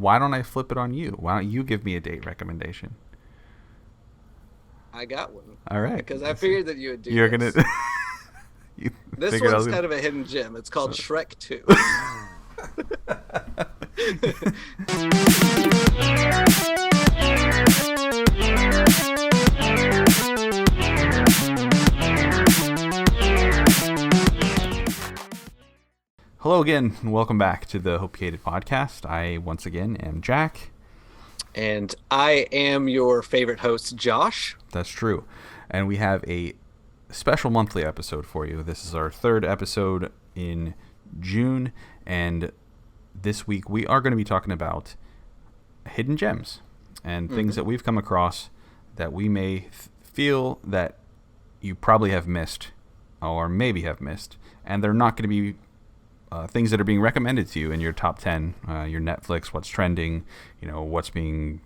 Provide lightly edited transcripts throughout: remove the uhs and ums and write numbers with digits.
why don't I flip it on you? Why don't you give me a date recommendation? I got one All right. because I figured that you would do You're gonna. this. You This figured I one's was kind of a hidden gem. It's called Shrek 2. Hello again, and welcome back to the Hope You Hated podcast. I once again am Jack. And I am your favorite host, Josh. That's true. And we have a special monthly episode for you. This is our third episode in June, and this week we are going to be talking about hidden gems and things that we've come across that we may feel that you probably have missed or maybe have missed, and they're not going to be things that are being recommended to you in your top 10, your Netflix, what's trending, what's being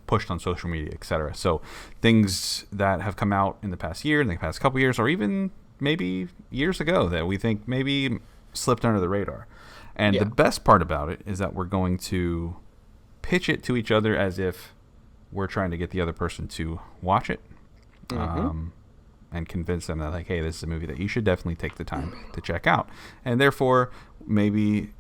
pushed on social media, etc. So things that have come out in the past year, in the past couple years, or even maybe years ago that we think maybe slipped under the radar. And the best part about it is that we're going to pitch it to each other as if we're trying to get the other person to watch it. And convince them that, like, hey, this is a movie that you should definitely take the time to check out. And therefore, maybe,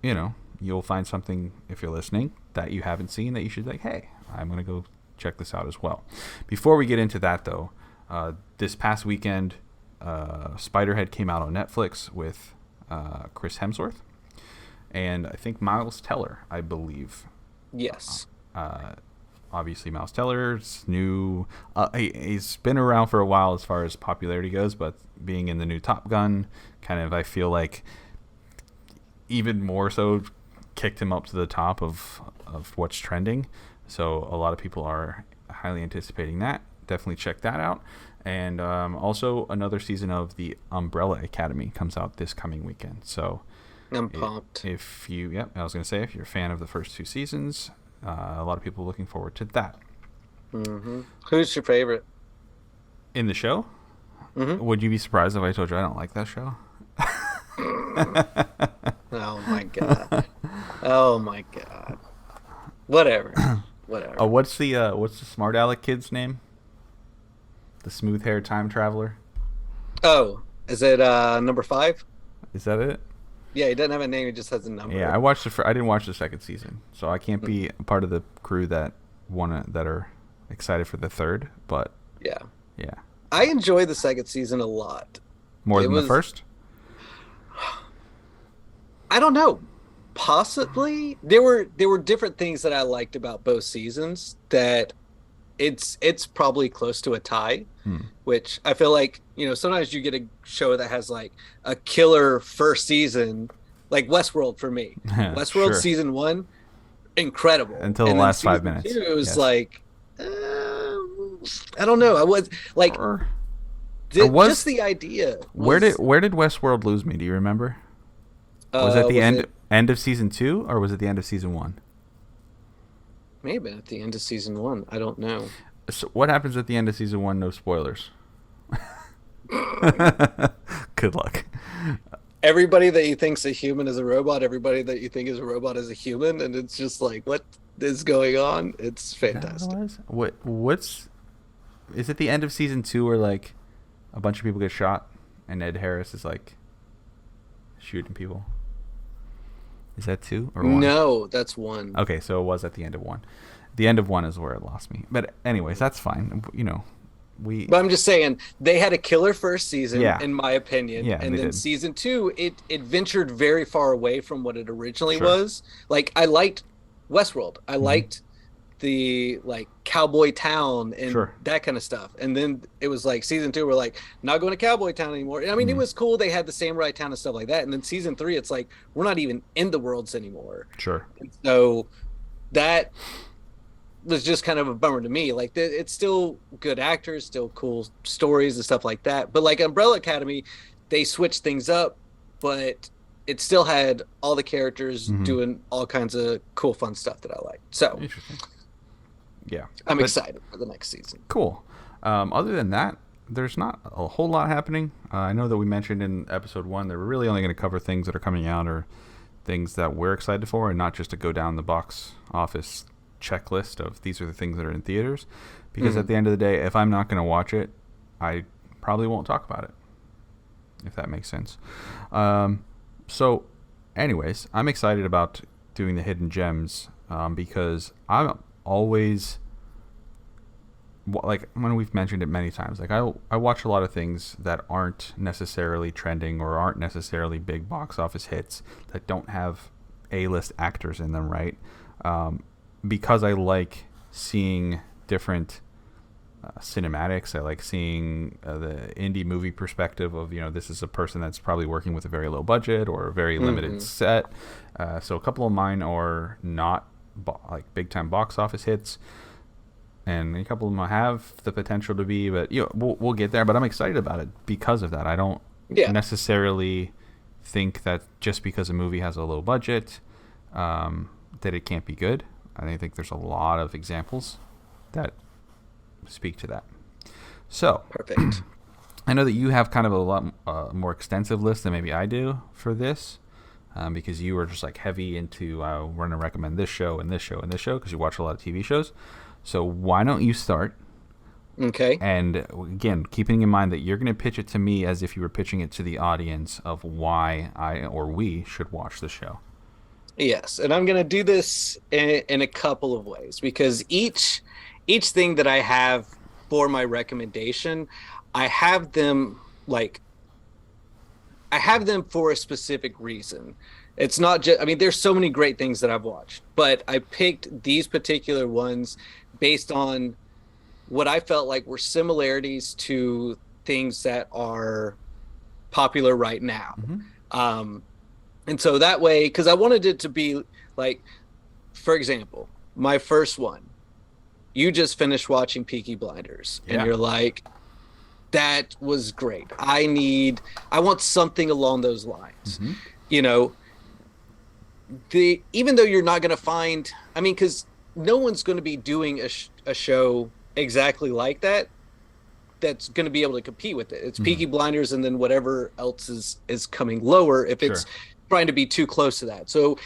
you'll find something, if you're listening, that you haven't seen that you should, like, hey, I'm going to go check this out as well. Before we get into that, though, this past weekend, Spiderhead came out on Netflix with Chris Hemsworth. And I think Miles Teller, I believe. Yes. Obviously, Miles Teller's new. He's been around for a while as far as popularity goes, but being in the new Top Gun, kind of, I feel like, even more so kicked him up to the top of what's trending. So a lot of people are highly anticipating that. Definitely check that out. And also, another season of The Umbrella Academy comes out this coming weekend. So I'm pumped. I was going to say, if you're a fan of the first two seasons, a lot of people are looking forward to that. Who's your favorite? In the show? Would you be surprised if I told you I don't like that show? Oh, my God. Oh, my God. Whatever. Oh, what's the smart aleck kid's name? The smooth-haired time traveler? Oh, is it number 5? Is that it? Yeah, he doesn't have a name. He just has a number. Yeah, I didn't watch the second season, so I can't be a part of the crew that are excited for the third. But yeah, yeah, I enjoy the second season a lot. More than the first. I don't know. Possibly there were different things that I liked about both seasons. That it's probably close to a tie, which I feel like, sometimes you get a show that has like a killer first season, like Westworld for me. Westworld season 1, incredible. Until the last 5 minutes. 2, it was like, I don't know. I was like, just the idea. Where did Westworld lose me? Do you remember? Was it the end of season 2 or was it the end of season 1? May have been at the end of season 1. I don't know. So what happens at the end of season 1? No spoilers. Good luck. Everybody that you think's a human is a robot. Everybody that you think is a robot is a human, and it's just like, what is going on? It's fantastic. What's is it the end of season 2 where like a bunch of people get shot and Ed Harris is like shooting people? Is that 2 or 1? No, that's 1. Okay, so it was at the end of 1. The end of 1 is where it lost me. But anyways, that's fine. But I'm just saying they had a killer first season, in my opinion. Yeah, and then did. Season 2, it ventured very far away from what it originally was. Like, I liked Westworld. I liked the like cowboy town and that kind of stuff. And then it was like season 2, we're like, not going to cowboy town anymore. I mean, it was cool. They had the samurai town and stuff like that. And then season 3, it's like, we're not even in the worlds anymore. And so that was just kind of a bummer to me. Like, it's still good actors, still cool stories and stuff like that. But like Umbrella Academy, they switched things up, but it still had all the characters doing all kinds of cool, fun stuff that I like. So yeah, I'm excited for the next season. Cool. Other than that, there's not a whole lot happening. I know that we mentioned in episode 1 that we're really only going to cover things that are coming out or things that we're excited for, and not just to go down the box office checklist of these are the things that are in theaters. Because at the end of the day, if I'm not going to watch it, I probably won't talk about it, if that makes sense. So, anyways, I'm excited about doing the hidden gems because I'm always, like, when we've mentioned it many times, like I watch a lot of things that aren't necessarily trending or aren't necessarily big box office hits that don't have A-list actors in them, right? Because I like seeing different cinematics. I like seeing the indie movie perspective of, this is a person that's probably working with a very low budget or a very limited set. So a couple of mine are not like big time box office hits, and a couple of them have the potential to be, but we'll get there. But I'm excited about it because of that. I don't necessarily think that just because a movie has a low budget that it can't be good. I think there's a lot of examples that speak to that. So perfect. I know that you have kind of a lot more extensive list than maybe I do for this, because you were just like heavy into we're going to recommend this show and this show and this show because you watch a lot of TV shows. So why don't you start? Okay. And again, keeping in mind that you're going to pitch it to me as if you were pitching it to the audience of why I or we should watch the show. Yes, and I'm going to do this in a couple of ways, because each thing that I have for my recommendation, I have them for a specific reason. It's not just, there's so many great things that I've watched, but I picked these particular ones based on what I felt like were similarities to things that are popular right now. And so that way, because I wanted it to be like, for example, my first one, you just finished watching Peaky Blinders, and you're like, that was great. I want something along those lines. Even though you're not going to find, because no one's going to be doing a show exactly like that that's going to be able to compete with it. It's Peaky Blinders, and then whatever else is coming lower if it's trying to be too close to that. So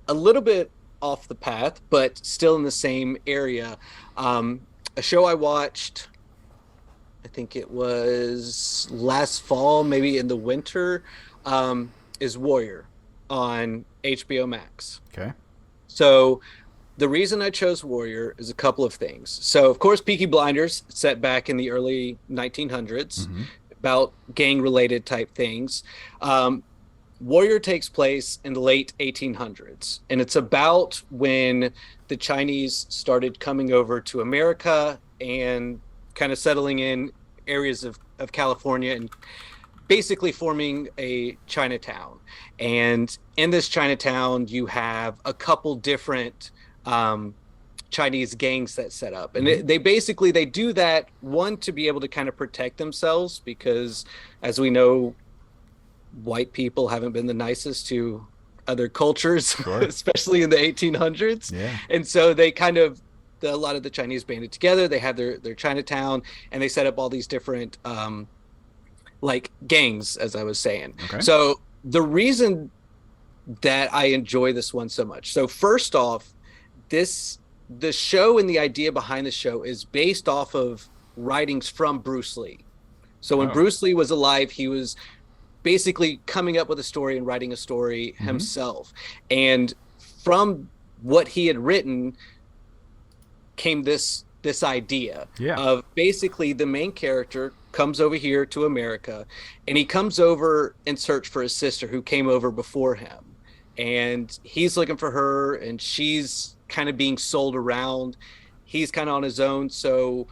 a little bit off the path, but still in the same area. A show I watched, I think it was last fall, maybe in the winter, is Warrior on HBO Max. Okay. So the reason I chose Warrior is a couple of things. So, of course, Peaky Blinders, set back in the early 1900s, about gang-related type things. Warrior takes place in the late 1800s, and it's about when the Chinese started coming over to America and kind of settling in areas of California and basically forming a Chinatown. And in this Chinatown, you have a couple different Chinese gangs that set up. And they do that, one, to be able to kind of protect themselves, because as we know, white people haven't been the nicest to other cultures, especially in the 1800s. And so they kind of, a lot of the Chinese banded together. They have their Chinatown, and they set up all these different like gangs, as I was saying. So the reason that I enjoy this one so much. So first off, the show and the idea behind the show is based off of writings from Bruce Lee. So when Bruce Lee was alive, he was basically coming up with a story and writing a story himself. And from what he had written came this idea of basically the main character comes over here to America, and he comes over in search for his sister who came over before him. And he's looking for her, and she's kind of being sold around. He's kind of on his own, so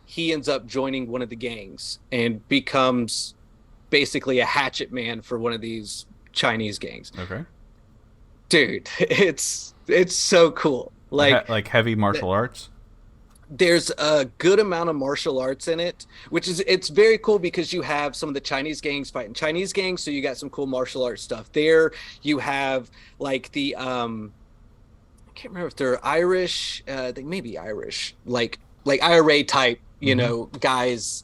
he ends up joining one of the gangs and becomes basically a hatchet man for one of these Chinese gangs. Dude, it's so cool. Like heavy martial arts? There's a good amount of martial arts in it, it's very cool, because you have some of the Chinese gangs fighting Chinese gangs, so you got some cool martial arts stuff there. You have like the I can't remember if they're Irish, they may be Irish, like IRA type, guys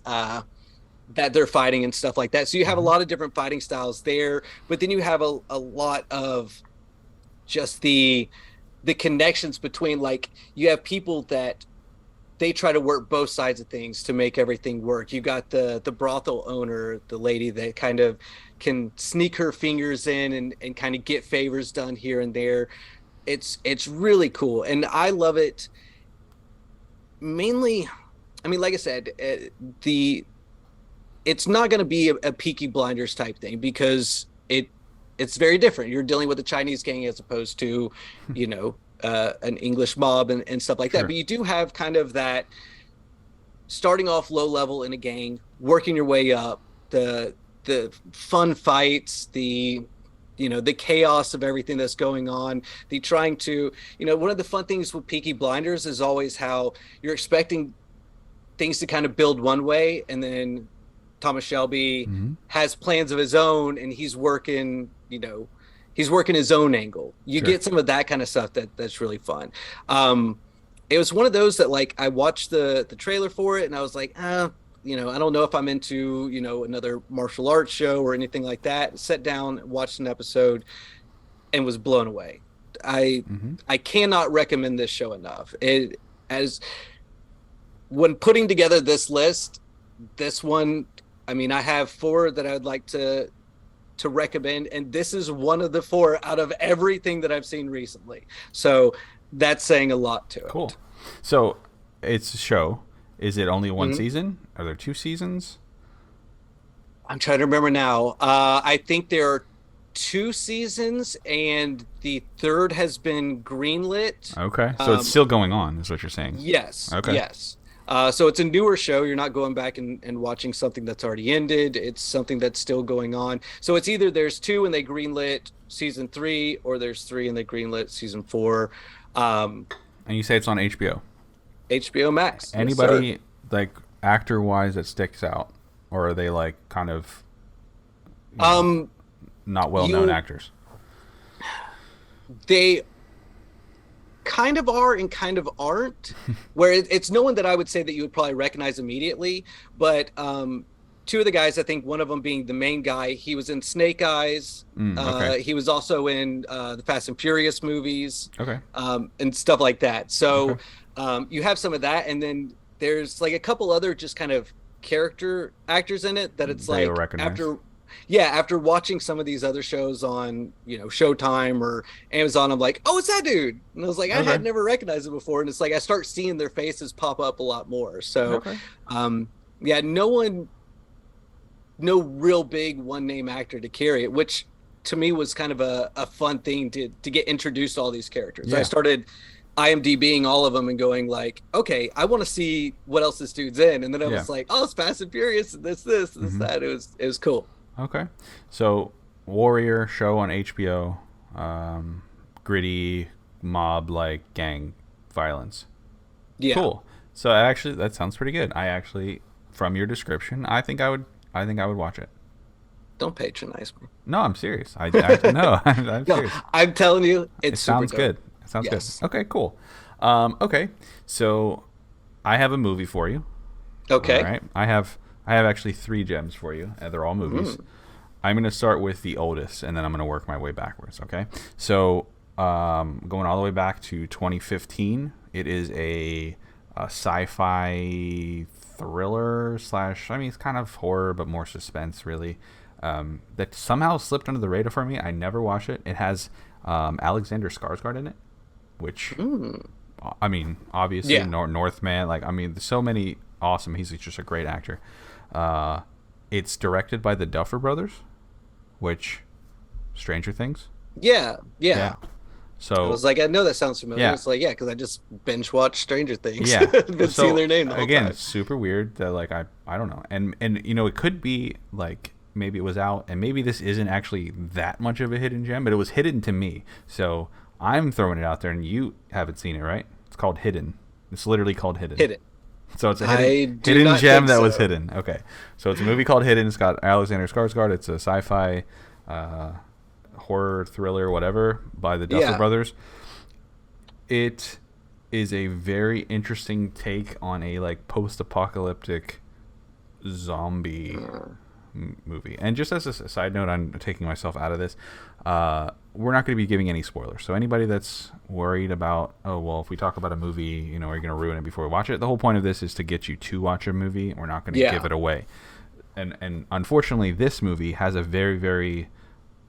that they're fighting and stuff like that. So you have a lot of different fighting styles there, but then you have a lot of just the connections between, like, you have people that they try to work both sides of things to make everything work. You got the brothel owner, the lady that kind of can sneak her fingers in and kind of get favors done here and there. It's really cool, and I love it. Mainly, I mean, like I said, the it's not going to be a Peaky Blinders type thing, because it's very different. You're dealing with a Chinese gang as opposed to, you know, an English mob and stuff like that. But you do have kind of that starting off low level in a gang, working your way up, the fun fights, the the chaos of everything that's going on, the trying to, one of the fun things with Peaky Blinders is always how you're expecting things to kind of build one way, and then Thomas Shelby has plans of his own, and he's working his own angle. You get some of that kind of stuff that's really fun. It was one of those that, like, I watched the trailer for it and I was like, I don't know if I'm into, another martial arts show or anything like that. Sat down, watched an episode, and was blown away. I cannot recommend this show enough. When putting together this list, this one, I mean, I have 4 that I would like to recommend, and this is one of the 4 out of everything that I've seen recently. So that's saying a lot to it. Cool. So it's a show. Is it only one season? Are there 2 seasons? I'm trying to remember now. I think there are 2 seasons, and the 3rd has been greenlit. Okay. So it's still going on, is what you're saying? Yes. Okay. Yes. So it's a newer show. You're not going back and watching something that's already ended. It's something that's still going on. So it's either there's 2 and they greenlit season 3, or there's 3 and they greenlit season 4. And you say it's on HBO? HBO Max. Anybody, like, actor-wise that sticks out? Or are they, like, kind of not well-known actors? They kind of are and kind of aren't. Where it's no one that I would say that you would probably recognize immediately. But 2 of the guys, I think one of them being the main guy, he was in Snake Eyes. Okay. He was also in the Fast and Furious movies. Okay. And stuff like that. So you have some of that, and then there's like a couple other just kind of character actors in it that it's like after watching some of these other shows on Showtime or Amazon, I'm like, oh, it's that dude, and I was like, I had never recognized him before, and it's like I start seeing their faces pop up a lot more. So no real big one name actor to carry it, which to me was kind of a fun thing to get introduced to all these characters. I started IMDbing all of them and going like, okay, I want to see what else this dude's in, and then I was like, oh, it's Fast and Furious, and this that. It was cool. Okay, so Warrior show on HBO, gritty mob like gang violence. Yeah, cool. So actually, that sounds pretty good. From your description, I think I would watch it. Don't patronize me. No, I'm serious. I'm serious. I'm telling you, it sounds good. Sounds good. Okay, cool. Okay, so I have a movie for you. Okay. All right. I have actually 3 gems for you. They're all movies. I'm going to start with the oldest, and then I'm going to work my way backwards. Okay. So going all the way back to 2015, it is a sci-fi thriller / it's kind of horror, but more suspense, really. That somehow slipped under the radar for me. I never watched it. It has Alexander Skarsgård in it. Which, I mean, obviously, Northman. Like, I mean, there's so many awesome. He's just a great actor. It's directed by the Duffer Brothers, which, Stranger Things. Yeah. So I was like, I know that sounds familiar. Yeah. It's like, because I just binge watched Stranger Things. Yeah, been seeing their name the whole again. time. It's super weird that, like, I don't know, and it could be like maybe it was out, and maybe this isn't actually that much of a hidden gem, but it was hidden to me. So I'm throwing it out there, and you haven't seen it, right? It's called Hidden. It's literally called Hidden. Hidden. So it's a hidden gem that was hidden. Okay. So it's a movie called Hidden. It's got Alexander Skarsgård. It's a sci-fi horror thriller, whatever, by the Duffer Brothers. It is a very interesting take on a like post-apocalyptic zombie movie. And just as a side note, I'm taking myself out of this. We're not going to be giving any spoilers. So anybody that's worried about, oh, well, if we talk about a movie, you know, are you going to ruin it before we watch it? The whole point of this is to get you to watch a movie. We're not going to give it away. And unfortunately, this movie has a very, very...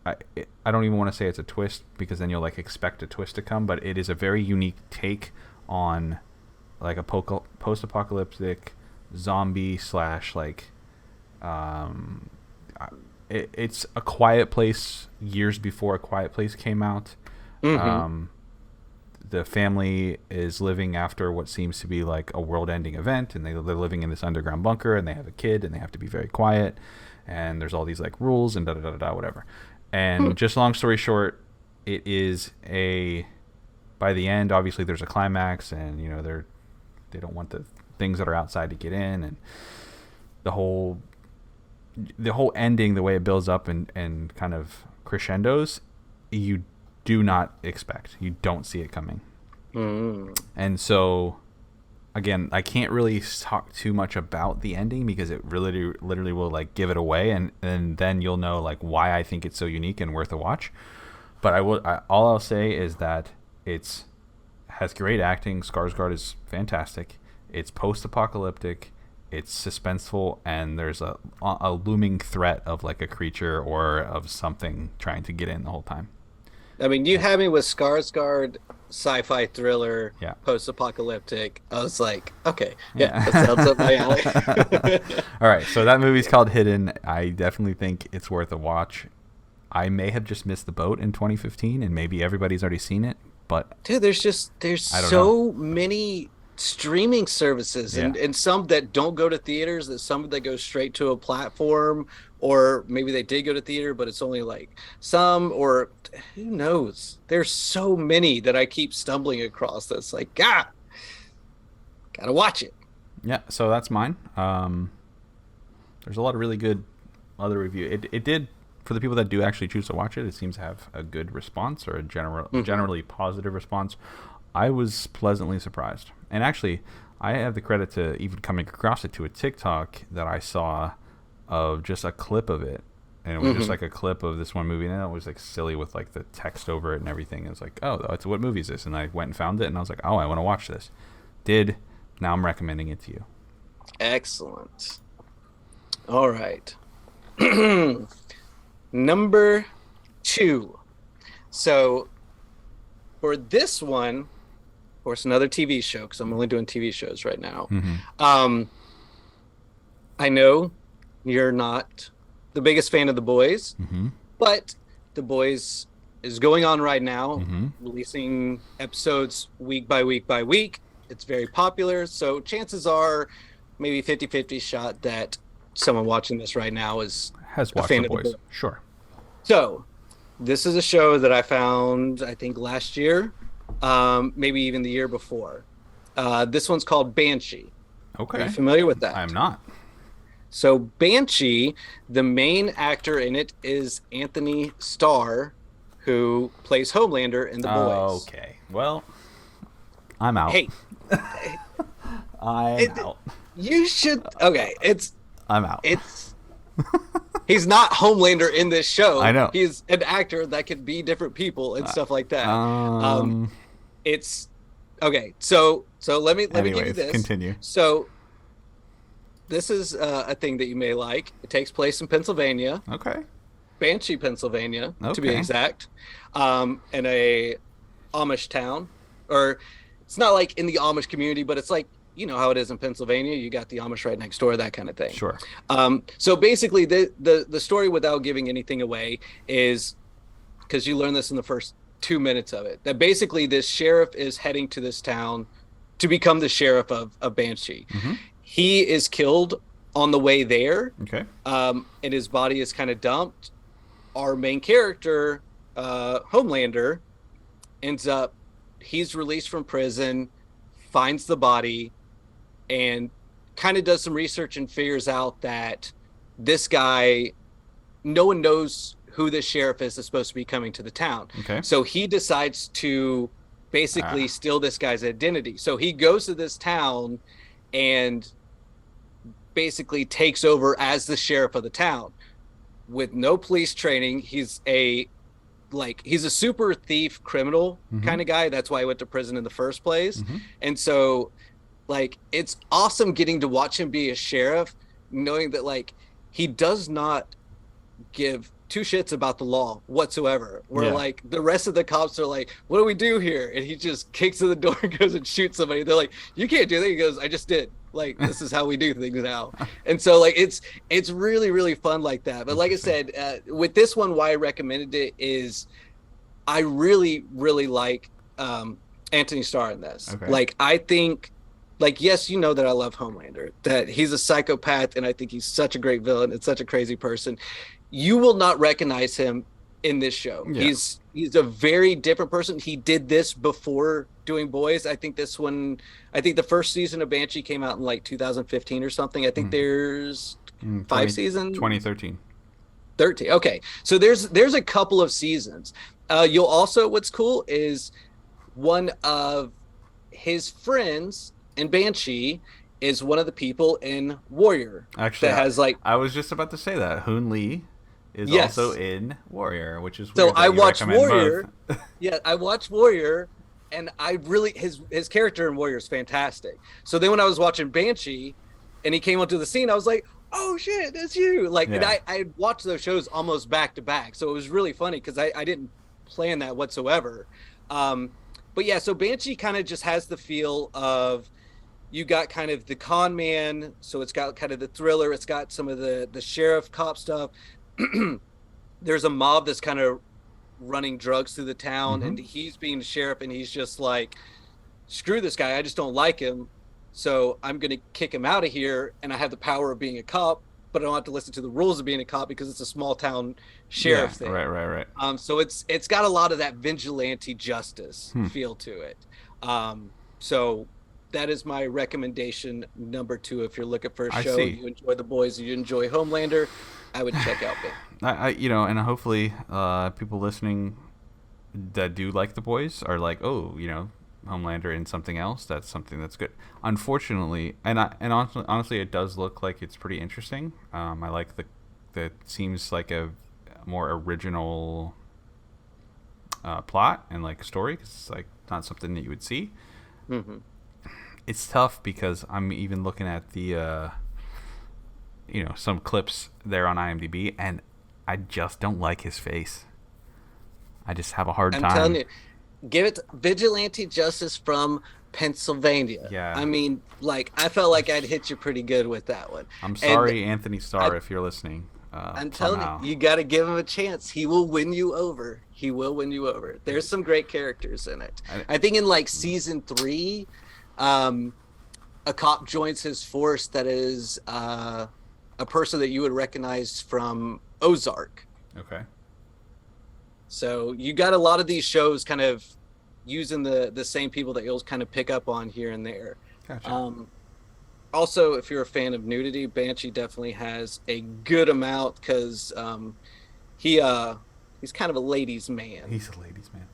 I don't even want to say it's a twist, because then you'll like expect a twist to come, but it is a very unique take on like a post-apocalyptic zombie slash like it's A Quiet Place years before A Quiet Place came out. Mm-hmm. The family is living after what seems to be like a world-ending event, and they're living in this underground bunker, and they have a kid, and they have to be very quiet, and there's all these like rules and da-da-da-da, whatever. And just long story short, it is by the end, obviously there's a climax, and you know they don't want the things that are outside to get in, and the whole ending, the way it builds up and kind of crescendos, you do not expect. You don't see it coming. And so again, I can't really talk too much about the ending, because it really literally will like give it away, and then you'll know like why I think it's so unique and worth a watch. But all I'll say is that it's has great acting. Skarsgård is fantastic. It's post-apocalyptic. It's suspenseful, and there's a looming threat of like a creature or of something trying to get in the whole time. I mean, you had me with Skarsgård, sci-fi thriller, post-apocalyptic. I was like, okay, that sounds up my alley. All right, so that movie's called Hidden. I definitely think it's worth a watch. I may have just missed the boat in 2015, and maybe everybody's already seen it, but dude, there's so many streaming services, and some that don't go to theaters, that some that go straight to a platform, or maybe they did go to theater, but it's only like some, or who knows. There's so many that I keep stumbling across that's like, gotta watch it. Yeah, so that's mine. There's a lot of really good other review. It did, for the people that do actually choose to watch it, it seems to have a good response, or a generally positive response. I was pleasantly surprised. And actually, I have the credit to even coming across it to a TikTok that I saw of just a clip of it. And it was just like a clip of this one movie, and it was like silly with like the text over it and everything. It was like, oh, what movie is this? And I went and found it, and I was like, oh, I want to watch this. Now I'm recommending it to you. Excellent. All right. Number 2. So for this one, of course, another TV show, because I'm only doing TV shows right now. I know you're not the biggest fan of The Boys, but The Boys is going on right now, releasing episodes week by week by week. It's very popular, so chances are maybe 50-50 shot that someone watching this right now has watched The Boys. Sure. So this is a show that I found, I think, last year, maybe even the year before. This one's called Banshee. Okay. Are you familiar with that? I'm not. So Banshee, the main actor in it is Anthony Starr, who plays Homelander in The Boys. Okay. Well, I'm out. Hey. I'm out. You should... Okay, I'm out. He's not Homelander in this show. I know. He's an actor that could be different people and stuff like that. It's... Okay, so let me give you this. Continue. So this is a thing that you may like. It takes place in Pennsylvania. Okay. Banshee, Pennsylvania, to be exact. In a Amish town. Or it's not like in the Amish community, but it's like, you know how it is in Pennsylvania. You got the Amish right next door, that kind of thing. Sure. So basically, the story, without giving anything away, is, because you learn this in the first 2 minutes of it, that basically this sheriff is heading to this town to become the sheriff of Banshee. He is killed on the way there. Okay. And his body is kind of dumped. Our main character, Homelander, ends up, he's released from prison, finds the body, and kind of does some research and figures out that this guy, no one knows who the sheriff is that's supposed to be coming to the town. Okay. So he decides to basically steal this guy's identity. So he goes to this town and basically takes over as the sheriff of the town with no police training. He's a super thief criminal kind of guy. That's why he went to prison in the first place. And so like it's awesome getting to watch him be a sheriff, knowing that like he does not give two shits about the law whatsoever. Where like the rest of the cops are like, what do we do here? And he just kicks in the door and goes and shoots somebody. They're like, you can't do that. He goes, I just did. Like, this is how we do things now. And so like it's really, really fun like that. But like I said, with this one, why I recommended it is I really, really like Anthony Starr in this. Okay. Like, I think, like, yes, you know that I love Homelander, that he's a psychopath, and I think he's such a great villain and such a crazy person. You will not recognize him in this show. Yeah. He's a very different person. He did this before doing Boys. I think the first season of Banshee came out in like 2015 or something. I think there's 5 seasons. 2013. 13. Okay. So there's a couple of seasons. You'll also, what's cool is one of his friends in Banshee is one of the people in Warrior. Actually, that has like, I was just about to say that Hoon Lee is also in Warrior, which is weird. So I watched Warrior. Yeah, I watched Warrior, and I really his character in Warrior is fantastic. So then when I was watching Banshee, and he came onto the scene, I was like, oh shit, that's you! Like, and I watched those shows almost back to back, so it was really funny because I didn't plan that whatsoever. But yeah, so Banshee kind of just has the feel of, you got kind of the con man, so it's got kind of the thriller, it's got some of the sheriff cop stuff. There's a mob that's kind of running drugs through the town, and he's being the sheriff, and he's just like, screw this guy, I just don't like him, so I'm gonna kick him out of here, and I have the power of being a cop, but I don't have to listen to the rules of being a cop because it's a small town sheriff thing. Right. So it's got a lot of that vigilante justice feel to it. So that is my recommendation number 2. If you're looking for a show, you enjoy The Boys, you enjoy Homelander, I would check out Banshee. And hopefully people listening that do like The Boys are like, oh, Homelander in something else. That's something that's good. Unfortunately, and honestly, it does look like it's pretty interesting. I like that seems like a more original plot and like story. 'Cause it's like not something that you would see. It's tough because I'm even looking at the some clips there on IMDb, and I just don't like his face. I just have a hard time. I'm telling you, give it vigilante justice from Pennsylvania. Yeah. I mean, like, I felt like I'd hit you pretty good with that one. I'm sorry, Anthony Starr, if you're listening. I'm telling you, you got to give him a chance. He will win you over. There's some great characters in it. I think in like season 3, a cop joins his force that is a person that you would recognize from Ozark. Okay. So you got a lot of these shows kind of using the same people that you'll kind of pick up on here and there. Gotcha. Also, if you're a fan of nudity, Banshee definitely has a good amount because he's kind of a ladies' man. He's a ladies' man.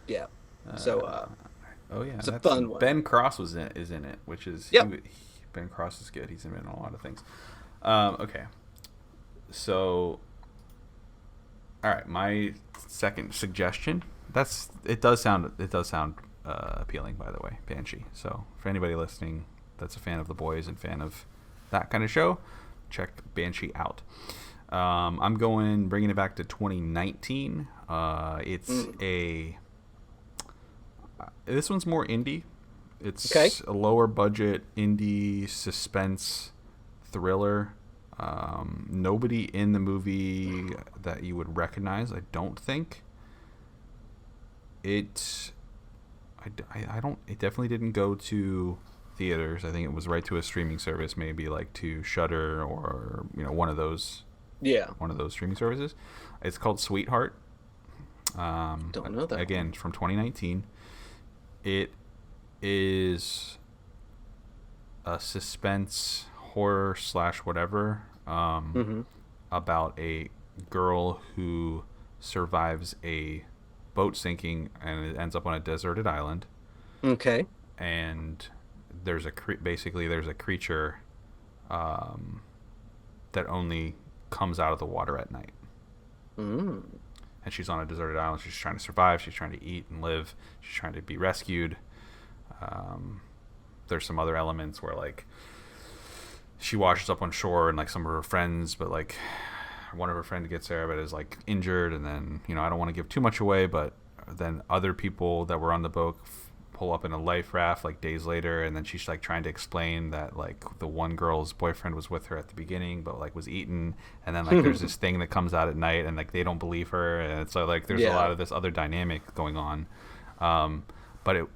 Yeah. It's a fun one. Ben Cross is in it, which is Ben Cross is good. He's in a lot of things. Okay. So, all right, my second suggestion. It does sound appealing, by the way, Banshee. So for anybody listening that's a fan of The Boys and fan of that kind of show, check Banshee out. I'm bringing it back to 2019. This one's more indie. It's a lower budget indie suspense thriller. Nobody in the movie that you would recognize, I don't think. It definitely didn't go to theaters. I think it was right to a streaming service, maybe like to Shudder or one of those streaming services. It's called Sweetheart. Don't know that. Again, from 2019. It is a suspense horror / whatever about a girl who survives a boat sinking and it ends up on a deserted island. Okay. And there's a creature that only comes out of the water at night. Mm. And she's on a deserted island. She's trying to survive. She's trying to eat and live. She's trying to be rescued. There's some other elements where like she washes up on shore and like some of her friends, but like one of her friends gets there but is like injured, and then I don't want to give too much away, but then other people that were on the boat pull up in a life raft like days later, and then she's like trying to explain that like the one girl's boyfriend was with her at the beginning but like was eaten, and then like there's this thing that comes out at night and like they don't believe her, and so like there's a lot of this other dynamic going on. But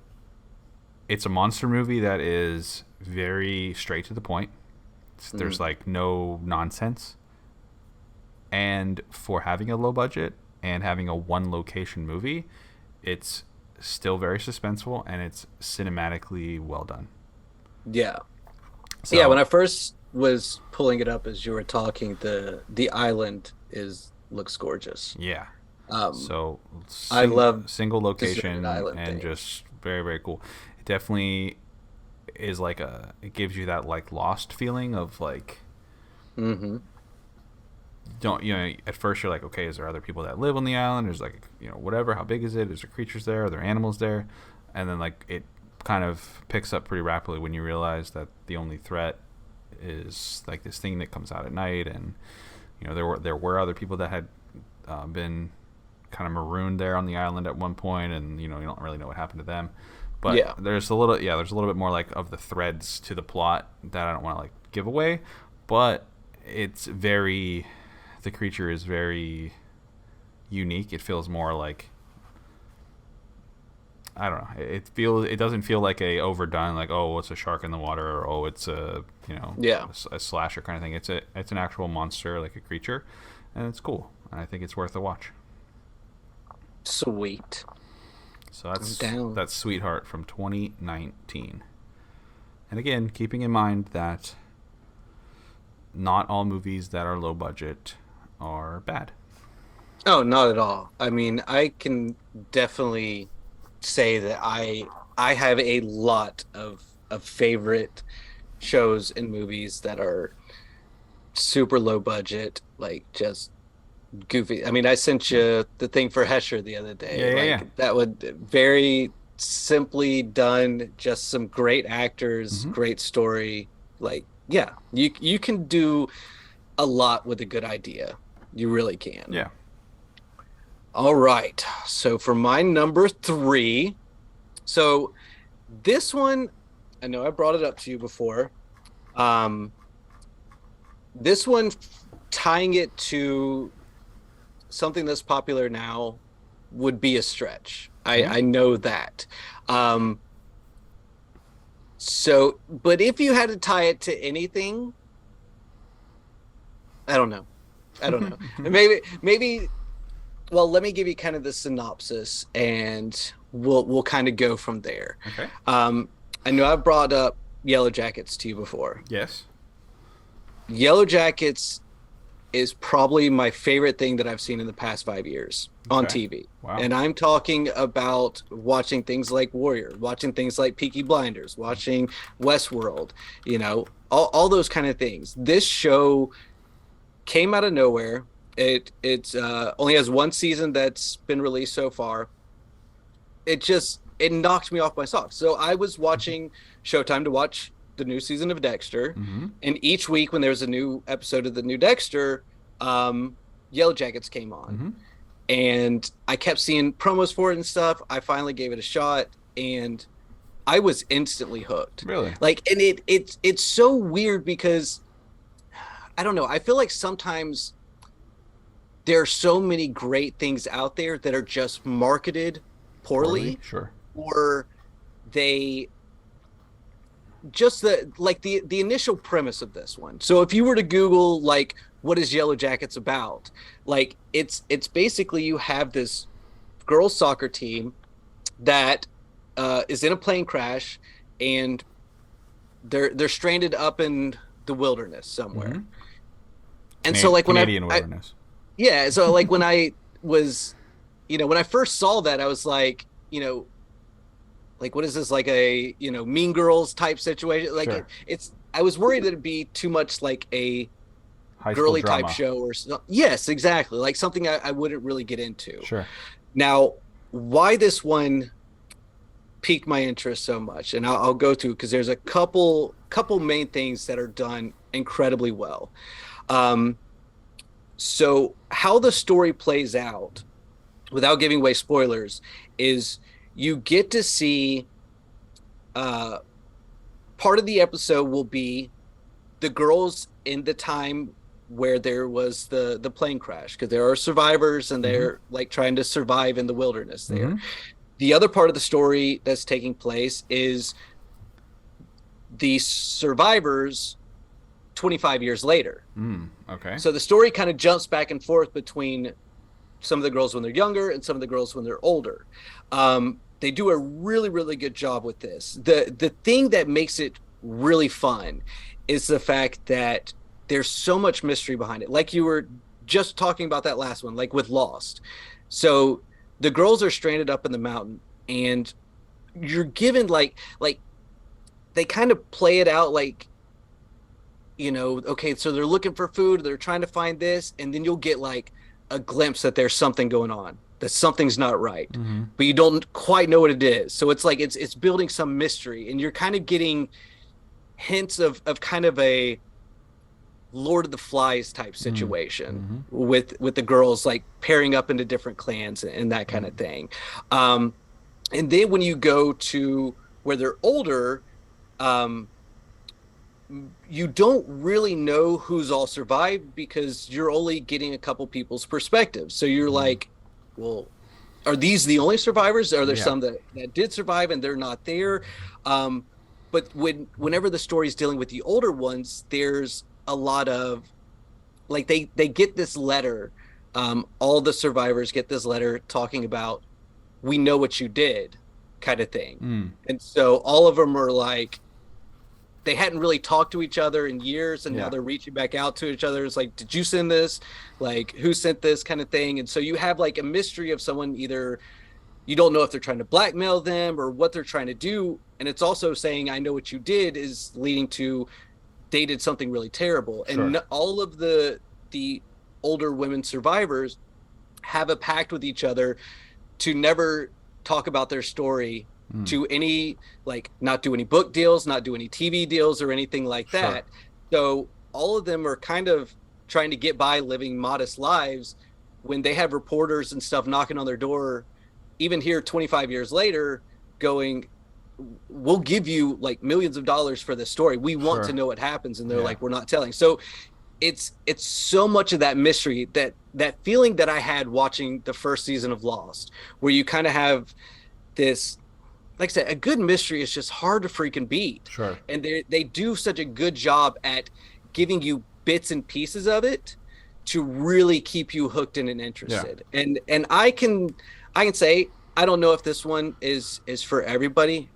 it's a monster movie that is very straight to the point. There's like no nonsense, and for having a low budget and having a one location movie, it's still very suspenseful and it's cinematically well done. Yeah. So, yeah, when I first was pulling it up as you were talking, the island looks gorgeous. Yeah. I love single location and just very, very cool. It definitely is like it gives you that like Lost feeling of like at first you're like, okay, is there other people that live on the island? There's like, whatever, how big is it? Is there creatures there? Are there animals there? And then like it kind of picks up pretty rapidly when you realize that the only threat is like this thing that comes out at night, and there were other people that had been kind of marooned there on the island at one point, and you don't really know what happened to them. But there's a little bit more like of the threads to the plot that I don't want to like give away, but the creature is very unique. It feels more like, I don't know. It doesn't feel like a overdone, like, oh, it's a shark in the water, or oh, it's a slasher kind of thing. It's an actual monster, like a creature, and it's cool. And I think it's worth a watch. Sweet. So that's Sweetheart from 2019. And again, keeping in mind that not all movies that are low budget are bad. Oh, not at all. I mean, I can definitely say that I have a lot of favorite shows and movies that are super low budget, like just goofy. I mean, I sent you the thing for Hesher the other day. That would very simply done, just some great actors, great story. Like, yeah, you can do a lot with a good idea. You really can. Yeah. All right. So for my number 3, so this one, I know I brought it up to you before. This one, tying it to something that's popular now would be a stretch. I know that. So, but if you had to tie it to anything, I don't know. Maybe. Well, let me give you kind of the synopsis, and we'll kind of go from there. Okay. I know I've brought up Yellow Jackets to you before. Yes. Yellow Jackets is probably my favorite thing that I've seen in the past 5 years on TV. Wow. And I'm talking about watching things like Warrior, watching things like Peaky Blinders, watching Westworld, all those kind of things. This show came out of nowhere. It only has one season that's been released so far. It knocked me off my socks. So I was watching Showtime to watch the new season of Dexter, and each week when there was a new episode of the new Dexter, Yellow Jackets came on, and I kept seeing promos for it and stuff. I finally gave it a shot, and I was instantly hooked. Really? Like, and it's so weird because I don't know. I feel like sometimes there are so many great things out there that are just marketed poorly. Sure. Or they just the initial premise of this one. So if you were to Google like what is Yellow Jackets about, like it's basically you have this girls soccer team that is in a plane crash, and they're stranded up in the wilderness somewhere. And so like Canadian wilderness. Yeah, so like when I was, when I first saw that, I was like, like what is this, like a Mean Girls type situation? Like Sure. it's I was worried that it'd be too much like a high school girly type drama. show or yes, exactly, like something I wouldn't really get into. Sure. Now, why this one piqued my interest so much, and I'll go through because there's a couple main things that are done incredibly well. Um, so how the story plays out, without giving away spoilers, is you get to see part of the episode will be the girls in the time where there was the plane crash, because there are survivors and they're like trying to survive in the wilderness there. The other part of the story that's taking place is the survivors 25 years later. Okay. So the story kind of jumps back and forth between some of the girls when they're younger and some of the girls when they're older. They do a really, really good job with this. The thing that makes it really fun is the fact that there's so much mystery behind it. Like you were just talking about that last one, like with Lost. So the girls are stranded up in the mountain, and you're given like they kind of play it out like, okay, so they're looking for food, they're trying to find this, and then you'll get like a glimpse that there's something going on, that something's not right, but you don't quite know what it is. So it's like it's building some mystery, and you're kind of getting hints of kind of a Lord of the Flies type situation with the girls like pairing up into different clans and that kind of thing. And then when you go to where they're older, you don't really know who's all survived, because you're only getting a couple people's perspectives. So you're like, well, are these the only survivors? Are there some that did survive and they're not there? But whenever the story's dealing with the older ones, there's a lot of like they get this letter. All the survivors get this letter talking about, we know what you did, kind of thing. And so all of them are like, they hadn't really talked to each other in years, and now they're reaching back out to each other. It's like, did you send this? Like, who sent this, kind of thing? And so you have like a mystery of someone, either you don't know if they're trying to blackmail them or what they're trying to do. And it's also saying, I know what you did, is leading to they did something really terrible. Sure. And all of the older women survivors have a pact with each other to never talk about their story to any, like, not do any book deals, not do any TV deals or anything like that. Sure. So all of them are kind of trying to get by living modest lives when they have reporters and stuff knocking on their door, even here 25 years later, going, we'll give you like millions of dollars for this story. We want to know what happens. And they're like, we're not telling. So it's so much of that mystery, that feeling that I had watching the first season of Lost, where you kind of have this, like I said, a good mystery is just hard to freaking beat. Sure. And they do such a good job at giving you bits and pieces of it to really keep you hooked in and interested. Yeah. And I can say, I don't know if this one is for everybody,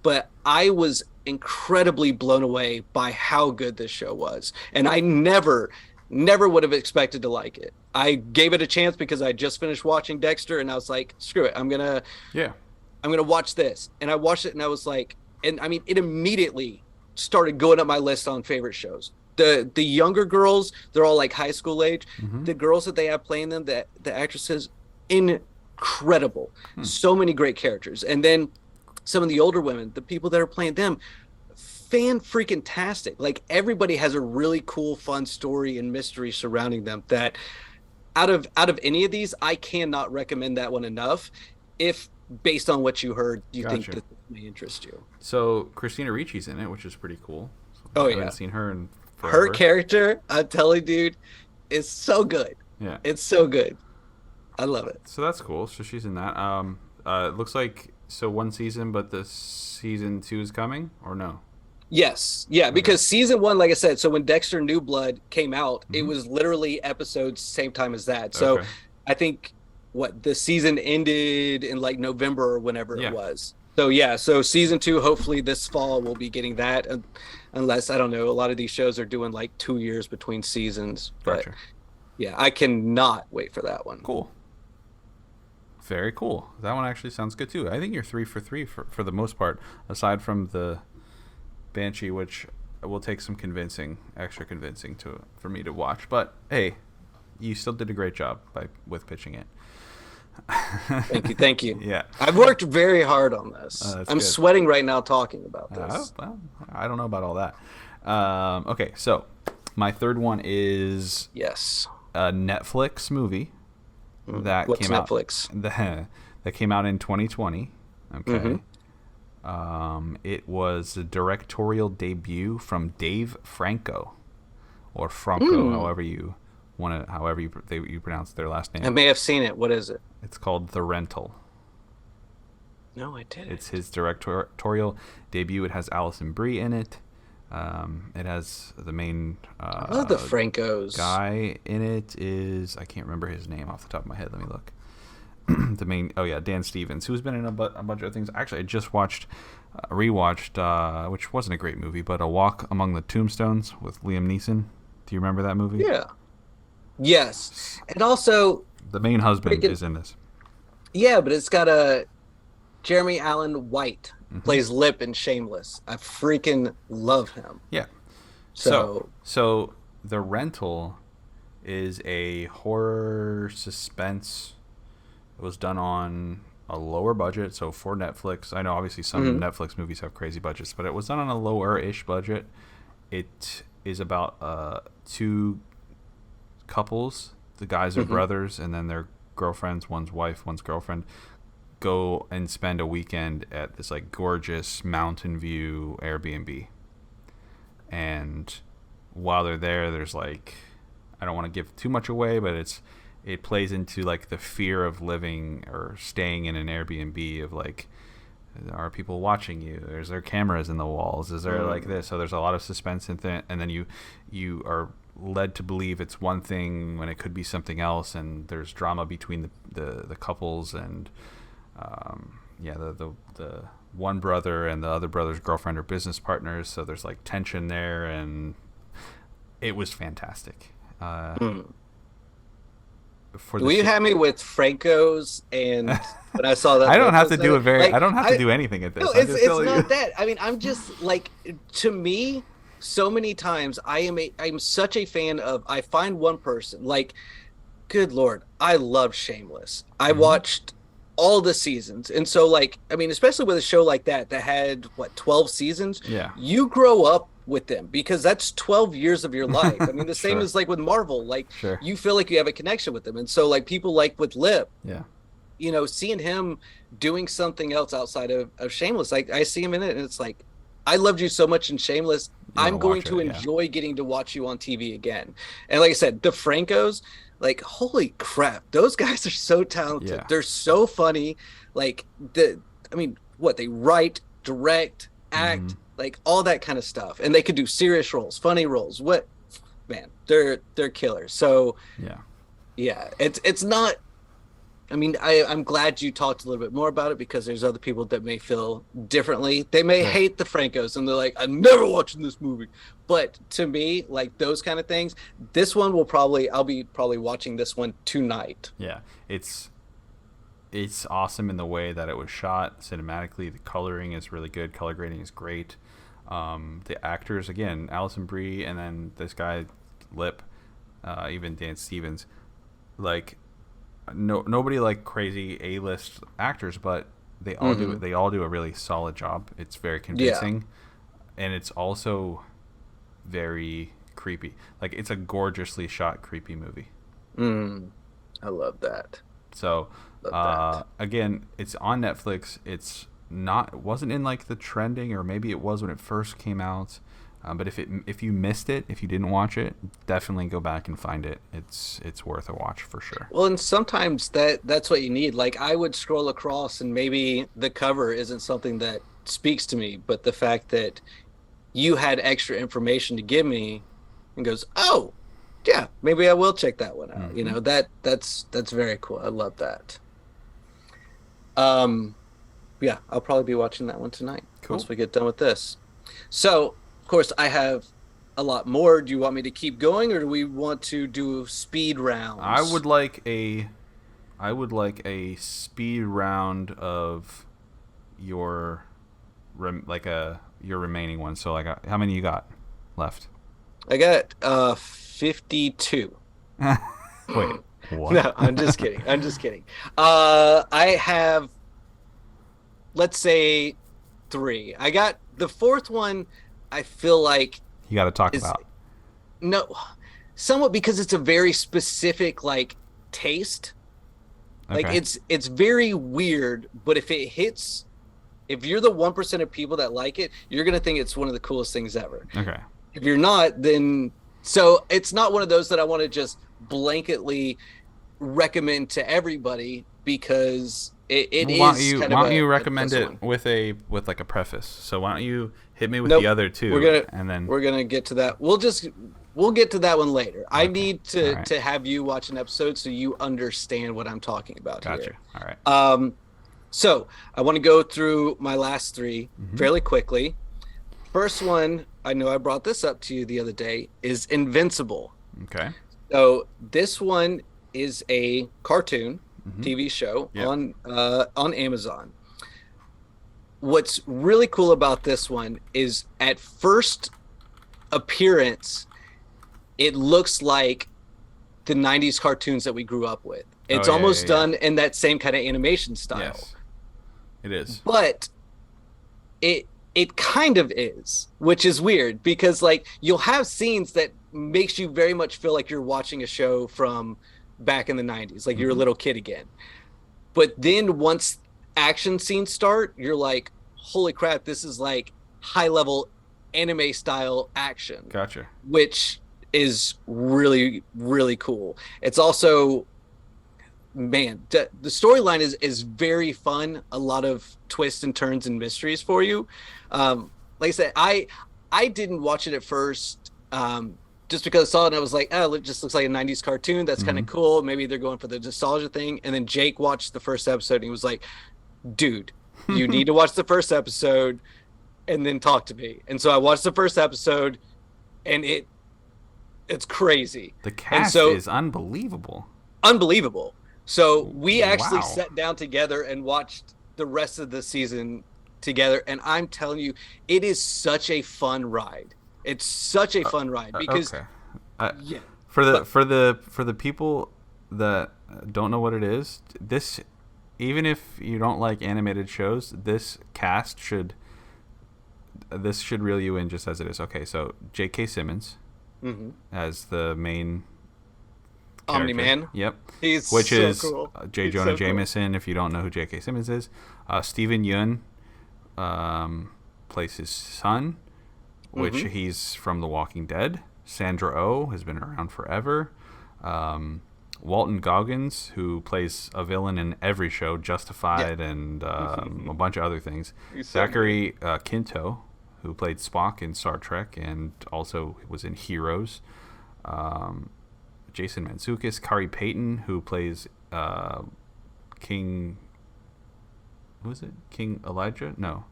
but I was incredibly blown away by how good this show was. And I never would have expected to like it. I gave it a chance because I just finished watching Dexter, and I was like, screw it, I'm gonna watch this. And I watched it, and I was like, and I mean, it immediately started going up my list on favorite shows. The younger girls, they're all like high school age. The girls that they have playing them, the actresses, incredible. So many great characters. And then some of the older women, the people that are playing them, fan-freaking-tastic. Like, everybody has a really cool, fun story and mystery surrounding them that out of any of these, I cannot recommend that one enough. If, based on what you heard, you think that this may interest you. So Christina Ricci's in it, which is pretty cool. So I haven't seen her in forever. Her character, I'm telling you, dude, is so good. Yeah. It's so good. I love it. So that's cool. So she's in that. It looks like, so one season, but the season 2 is coming, or no? Yes. Yeah, because season 1, like I said, so when Dexter New Blood came out, it was literally episodes same time as that. So I think the season ended in like November or whenever it was. So so season 2, hopefully this fall we'll be getting that, unless, I don't know, a lot of these shows are doing like 2 years between seasons. But yeah, I cannot wait for that one. Cool. Very cool. That one actually sounds good too. I think you're 3 for 3 for the most part, aside from the Banshee, which will take some extra convincing for me to watch. But hey, you still did a great job with pitching it. Thank you. Yeah, I've worked very hard on this. I'm good. Sweating right now talking about this. Well, I don't know about all that. Okay, so my third one is a Netflix movie that What's came Netflix? out. That came out in 2020. Okay. It was a directorial debut from Dave Franco, or Franco, however you pronounce their last name. I may have seen it. What is it? It's called The Rental. No, I didn't. It's his directorial debut. It has Alison Brie in it. It has the main I love the Francos. Guy in it is, I can't remember his name off the top of my head. Let me look. Dan Stevens, who's been in a bunch of things. Actually, I just rewatched, which wasn't a great movie, but A Walk Among the Tombstones with Liam Neeson. Do you remember that movie? Yeah. Yes. And also, the main husband is in this. Yeah, but it's got a Jeremy Allen White plays Lip in Shameless. I freaking love him. Yeah. So The Rental is a horror suspense. It was done on a lower budget, so for Netflix. I know obviously some Netflix movies have crazy budgets, but it was done on a lower-ish budget. It is about two couples. The guys are brothers, and then their girlfriends, one's wife, one's girlfriend, go and spend a weekend at this like gorgeous mountain view Airbnb. And while they're there, there's like, I don't want to give too much away, but it plays into like the fear of living or staying in an Airbnb of like, are people watching you? Is there cameras in the walls? Is there like this? So there's a lot of suspense and then you are led to believe it's one thing when it could be something else, and there's drama between the couples, and the one brother and the other brother's girlfriend are business partners, so there's like tension there, and it was fantastic. You had me with Francos, and when I saw that, I don't have to do I don't have to do anything at this. No, it's not that. I mean, I'm just like, to me, so many times I'm such a fan of, I find one person, like, good Lord, I love Shameless. I watched all the seasons, and so like, I mean, especially with a show like that had 12 seasons. Yeah, you grow up with them because that's 12 years of your life. I mean, the same as like with Marvel, like you feel like you have a connection with them. And so like people like with Lip, seeing him doing something else outside of Shameless, like I see him in it and it's like, I loved you so much in Shameless. I'm going to enjoy getting to watch you on TV again. And like I said, the Francos, like, holy crap, those guys are so talented. Yeah. They're so funny. Like they write, direct, act, like all that kind of stuff, and they could do serious roles, funny roles. They're killers. So it's not. I mean, I'm glad you talked a little bit more about it, because there's other people that may feel differently. They may hate the Francos and they're like, I'm never watching this movie. But to me, like those kind of things, this one I'll be watching this one tonight. Yeah, it's awesome in the way that it was shot cinematically. The coloring is really good. Color grading is great. The actors, again, Alison Brie, and then this guy Lip, even Dan Stevens, like nobody like crazy A-list actors, but they all do a really solid job. It's very convincing, and it's also very creepy. Like, it's a gorgeously shot creepy movie. I love that. So again, it's on Netflix. It wasn't in like the trending, or maybe it was when it first came out. But if you missed it, if you didn't watch it, definitely go back and find it. It's worth a watch for sure. Well, and sometimes that's what you need. Like, I would scroll across and maybe the cover isn't something that speaks to me, but the fact that you had extra information to give me and goes, oh yeah, maybe I will check that one out. You know, that's very cool. I love that. Yeah, I'll probably be watching that one tonight. Cool. Once we get done with this. So, of course, I have a lot more. Do you want me to keep going, or do we want to do speed rounds? I would like a speed round of your remaining ones. So, like, how many you got? left? I got 52. Wait, what? No, I'm just kidding. I'm just kidding. I have, let's say, 3. I got the fourth one. I feel like You got to talk is about. no, somewhat because it's a very specific like taste. Like Okay. it's very weird, but if it hits, if you're the 1% of people that like it, you're gonna think it's one of the coolest things ever. Okay. If you're not, then so it's not one of those that I want to just blanketly recommend to everybody because it Why is don't you kind why of don't you a recommend special it one. with like a preface? So why don't you hit me with Nope. the other two, We're and then gonna get to that. We'll get to that one later. I okay. need All right. to have you watch an episode so you understand what I'm talking about Gotcha. here. All right. So I want to go through my last 3 Mm-hmm. fairly quickly. First one, I know I brought this up to you the other day, is Invincible. Okay. So this one is a cartoon Mm-hmm. TV show Yep. on Amazon. What's really cool about this one is at first appearance, it looks like the 90s cartoons that we grew up with. It's almost done in that same kind of animation style. Yes, it is. But it kind of is, which is weird because like you'll have scenes that makes you very much feel like you're watching a show from back in the 90s, like you're a little kid again. But then once action scenes start, you're like, holy crap, this is like high level anime style action. Gotcha. Which is really, really cool. It's also, man, the storyline is very fun. A lot of twists and turns and mysteries for you. Like I said, I didn't watch it at first just because I saw it and I was like, oh, it just looks like a 90s cartoon. That's kind of cool. Maybe they're going for the nostalgia thing. And then Jake watched the first episode and he was like, dude, you need to watch the first episode and then talk to me. And so I watched the first episode and it's crazy. The cast is unbelievable. Unbelievable. So we actually Wow. sat down together and watched the rest of the season together. And I'm telling you, it is such a fun ride. It's such a fun ride because Okay. yeah, For the people that don't know what it is, this, even if you don't like animated shows, this should reel you in just as it is. Okay, so J.K. Simmons as the main character. Omni-Man. Yep. He's Which so is cool. J. He's Jonah so cool. Jameson. If you don't know who J.K. Simmons is, Steven Yeun plays his son, which he's from The Walking Dead. Sandra Oh has been around forever. Walton Goggins, who plays a villain in every show, Justified, and a bunch of other things. He's so Zachary Quinto, who played Spock in Star Trek and also was in Heroes. Jason Mantzoukas, Kari Payton, who plays King. Who is it? King Elijah? No.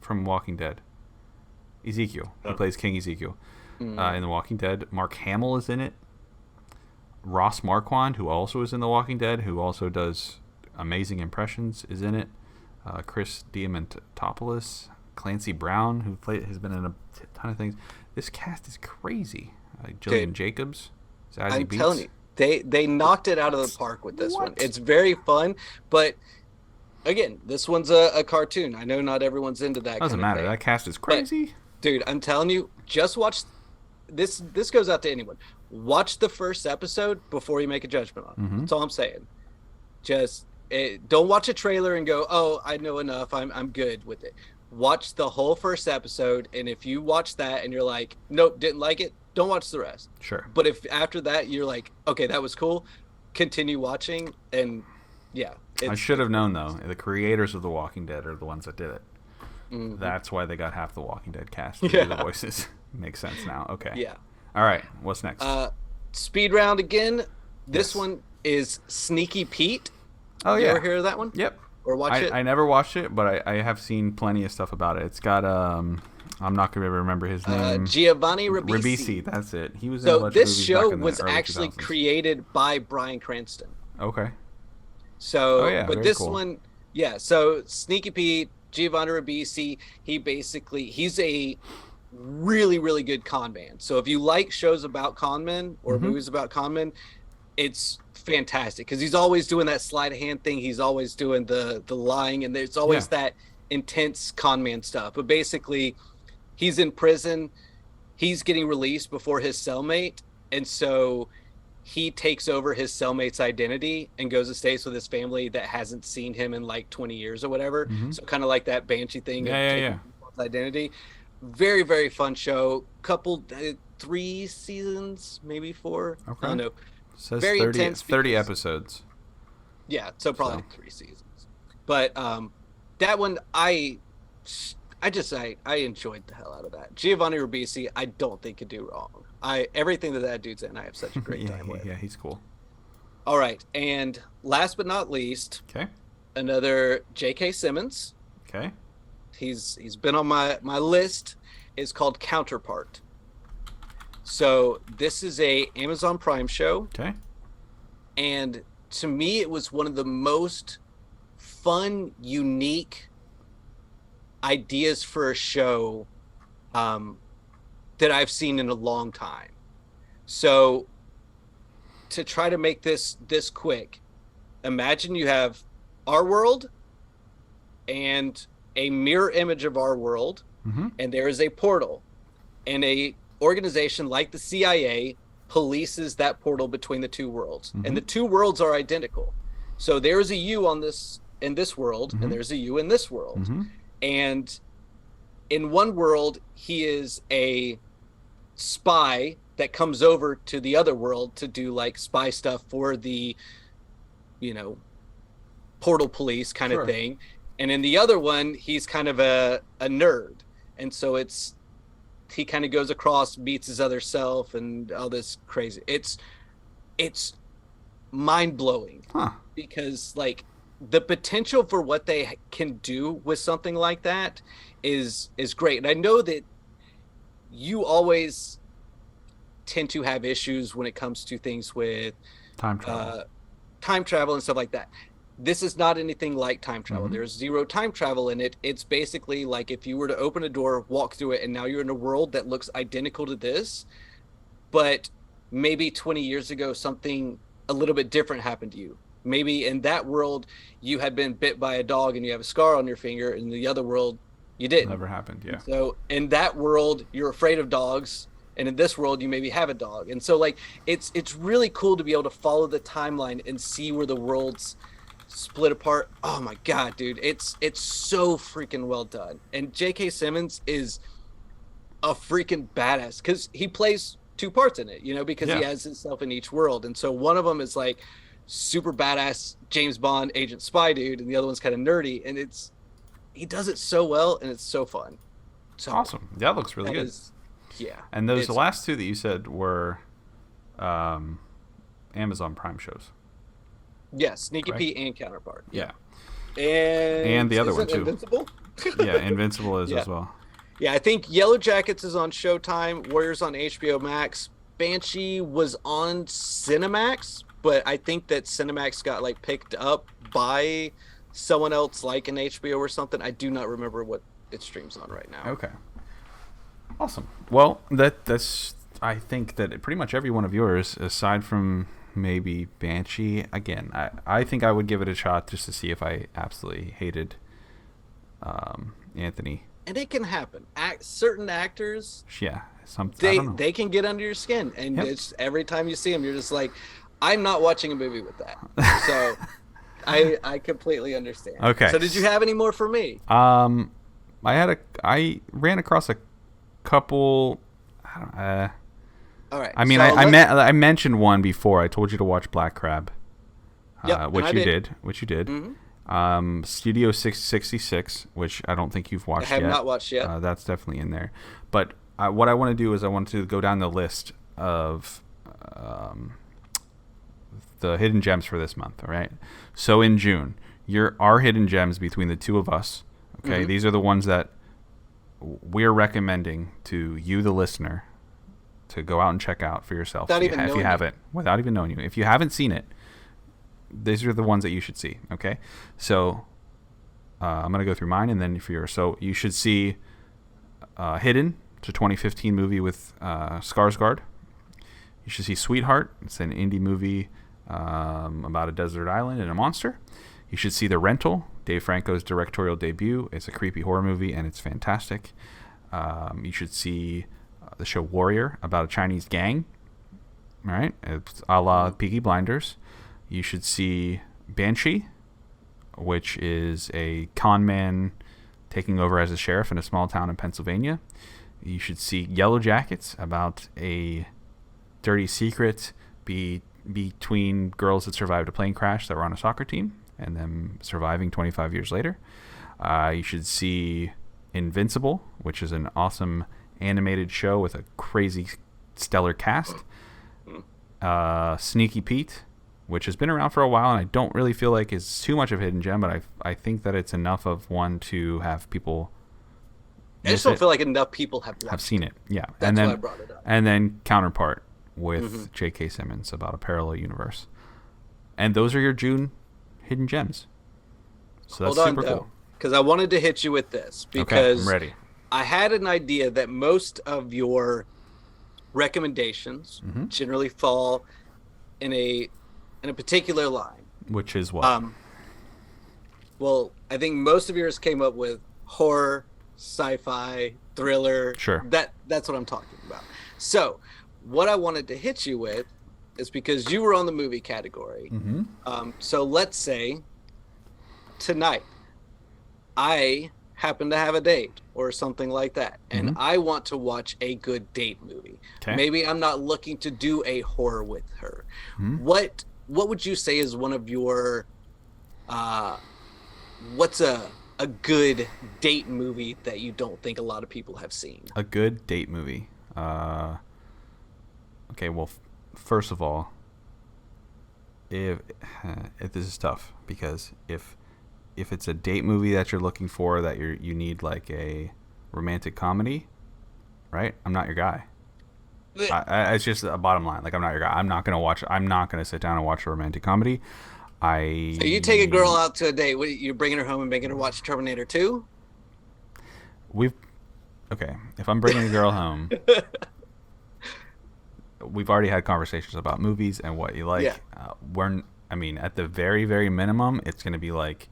From Walking Dead. Ezekiel. He plays King Ezekiel in The Walking Dead. Mark Hamill is in it. Ross Marquand, who also is in The Walking Dead, who also does amazing impressions, is in it. Chris Diamantopoulos, Clancy Brown, who has been in a ton of things. This cast is crazy. Jillian Jacobs, Zazie I'm Beetz. telling you, they knocked it out of the park with this one. What? It's very fun, but again, this one's a cartoon. I know not everyone's into that. Doesn't kind of matter. thing. That cast is crazy. Dude, I'm telling you, just watch this. This goes out to anyone. Watch the first episode before you make a judgment on it. That's all I'm saying. Just don't watch a trailer and go, "Oh, I know enough. I'm good with it." Watch the whole first episode, and if you watch that and you're like, "Nope, didn't like it," don't watch the rest. Sure. But if after that you're like, "Okay, that was cool," continue watching, and yeah. I should have known, though. The creators of The Walking Dead are the ones that did it. That's why they got half the Walking Dead cast to do the voices. Makes sense now. Okay. Yeah. All right. What's next? Speed round again. This Yes. one is Sneaky Pete. Oh, You yeah. ever hear of that one? Yep. Or watch it? I never watched it, but I have seen plenty of stuff about it. It's got I'm not gonna remember his name. Giovanni Ribisi. Ribisi, that's it. He was in a So bunch this of movies show back in the was early actually 2000s. created by Bryan Cranston. Okay. So, Oh, yeah, but very this cool. one, yeah. So Sneaky Pete, Giovanni Ribisi, he's really, really good con man. So if you like shows about con men or movies about con men, it's fantastic because he's always doing that sleight of hand thing. He's always doing the lying, and there's always that intense con man stuff. But basically, he's in prison. He's getting released before his cellmate, and so he takes over his cellmate's identity and goes and stays with his family that hasn't seen him in like 20 years or whatever. So kind of like that Banshee thing of taking people's identity. Very, very fun show. Couple 3 seasons, maybe 4. Okay. I don't know. Says very 30, intense. 30 episodes. Yeah, so probably 3 seasons. But that one, I enjoyed the hell out of that. Giovanni Ribisi, I don't think could do wrong. Everything that dude's in, I have such a great time with. Yeah, he's cool. All right, and last but not least, another J.K. Simmons. Okay. He's been on my list. It's called Counterpoint. So this is a Amazon Prime show. Okay. And to me, it was one of the most fun, unique ideas for a show that I've seen in a long time. So to try to make this quick, imagine you have our world and a mirror image of our world, and there is a portal, and a organization like the CIA polices that portal between the 2 worlds, and the 2 worlds are identical. So there's a you in this world, and there's a you in this world, and in one world he is a spy that comes over to the other world to do like spy stuff for the, portal police kind of thing. And in the other one, he's kind of a nerd. And so he kind of goes across, meets his other self and all this crazy. It's mind-blowing because like the potential for what they can do with something like that is great. And I know that you always tend to have issues when it comes to things with time travel and stuff like that. This is not anything like time travel. There's 0 time travel in it. It's basically like if you were to open a door, walk through it, and now you're in a world that looks identical to this, but maybe 20 years ago, something a little bit different happened to you. Maybe in that world, you had been bit by a dog and you have a scar on your finger. In the other world, you didn't. Never happened, yeah. So in that world, you're afraid of dogs. And in this world, you maybe have a dog. And so like, it's really cool to be able to follow the timeline and see where the worlds split apart. Oh my God, dude. It's so freaking well done. And J.K. Simmons is a freaking badass because he plays 2 parts in it, because he has himself in each world. And so one of them is like super badass James Bond agent spy dude, and the other one's kind of nerdy. And he does it so well, and it's so fun. So awesome. That looks really good. And the last 2 that you said were Amazon Prime shows. Yes, Sneaky Pete and Counterpoint. Yeah. And the other one too. Invincible? Yeah, Invincible is as well. Yeah, I think Yellow Jackets is on Showtime, Warriors on HBO Max. Banshee was on Cinemax, but I think that Cinemax got like picked up by someone else like an HBO or something. I do not remember what it streams on right now. Okay. Awesome. Well, that's I think that pretty much every one of yours, aside from maybe Banshee. Again, I think I would give it a shot just to see if I absolutely hated Anthony. And it can happen. Certain actors, they can get under your skin, and it's every time you see them, you're just like, I'm not watching a movie with that. So I completely understand. Okay. So did you have any more for me? I ran across a couple. All right. I mean, so I mentioned one before. I told you to watch Black Crab, which you did. Mm-hmm. Studio 666, which I don't think you've watched yet. I have not watched yet. That's definitely in there. But what I want to do is I want to go down the list of the hidden gems for this month. All right. So in June, our hidden gems between the 2 of us. Okay, these are the ones that we're recommending to you, the listener, to go out and check out for yourself if you haven't, without even knowing you. If you haven't seen it, these are the ones that you should see. Okay, so I'm gonna go through mine and then for yours. So you should see Hidden It's a 2015 movie with Skarsgård. You should see Sweetheart. It's an indie movie about a desert island and a monster. You should see The Rental, Dave Franco's directorial debut. It's a creepy horror movie, and it's fantastic. You should see the show Warrior, about a Chinese gang. All right, it's a la Peaky Blinders. You should see Banshee, which is a con man taking over as a sheriff in a small town in Pennsylvania. You should see Yellow Jackets, about a dirty secret between girls that survived a plane crash that were on a soccer team and them surviving 25 years later. You should see Invincible, which is an awesome animated show with a crazy stellar cast. Sneaky Pete, which has been around for a while and I don't really feel like is too much of a hidden gem, but I think that it's enough of one to have people. I just don't feel like enough people have seen it. Yeah, that's why I brought it up. And then Counterpoint with J.K. Simmons, about a parallel universe. And those are your June hidden gems. So that's super cool. Because I wanted to hit you with this because I'm ready. I had an idea that most of your recommendations generally fall in a particular line. Which is what? Well, I think most of yours came up with horror, sci-fi, thriller. Sure. That's what I'm talking about. So, what I wanted to hit you with is because you were on the movie category. So let's say tonight I happen to have a date or something like that, and I want to watch a good date movie. Okay. Maybe I'm not looking to do a horror with her. What would you say is one of your what's a good date movie that you don't think a lot of people have seen? A good date movie. Okay, well, first of all, if this is tough, because if it's a date movie that you're looking for, that you need like a romantic comedy, right? I'm not your guy. It's just a bottom line. Like, I'm not your guy. I'm not gonna sit down and watch a romantic comedy. So you take a girl out to a date. You're bringing her home and making her watch Terminator 2? Okay. If I'm bringing a girl home, we've already had conversations about movies and what you like. Yeah. At the very, very minimum, it's going to be like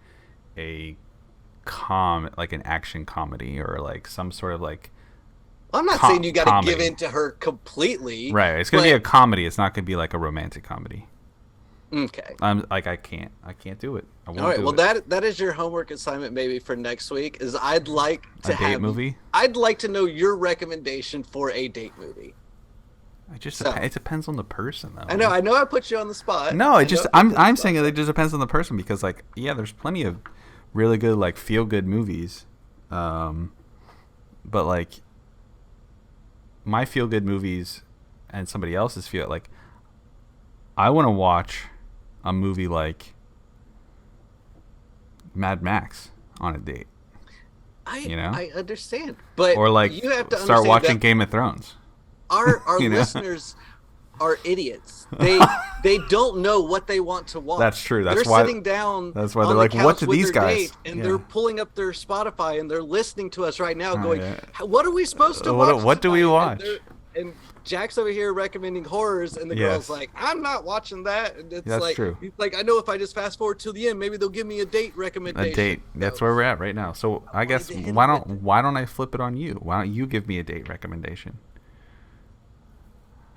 like an action comedy or like some sort of like. Well, I'm not saying you got to give in to her completely. Right. It's going to be a comedy. It's not going to be like a romantic comedy. Okay. I can't do it. I won't. All right. Well, that is your homework assignment maybe for next week. Is I'd like to have a date movie. I'd like to know your recommendation for a date movie. It depends on the person, though. I know. I put you on the spot. No, I'm saying it just depends on the person, because like, yeah, there's plenty of really good like feel good movies, but like my feel good movies and somebody else's feel like I want to watch a movie like Mad Max on a date. I understand, but or like you have to start watching Game of Thrones. Our listeners are idiots. They don't know what they want to watch. That's true. They're sitting down. That's why they're like, "What do these guys?" And they're pulling up their Spotify and they're listening to us right now, going, "What are we supposed to watch? What do we watch?" And Jack's over here recommending horrors, and the girl's like, "I'm not watching that." And it's true. He's like, "I know if I just fast forward to the end, maybe they'll give me a date recommendation." A date. That's where we're at right now. So I guess why don't I flip it on you? Why don't you give me a date recommendation?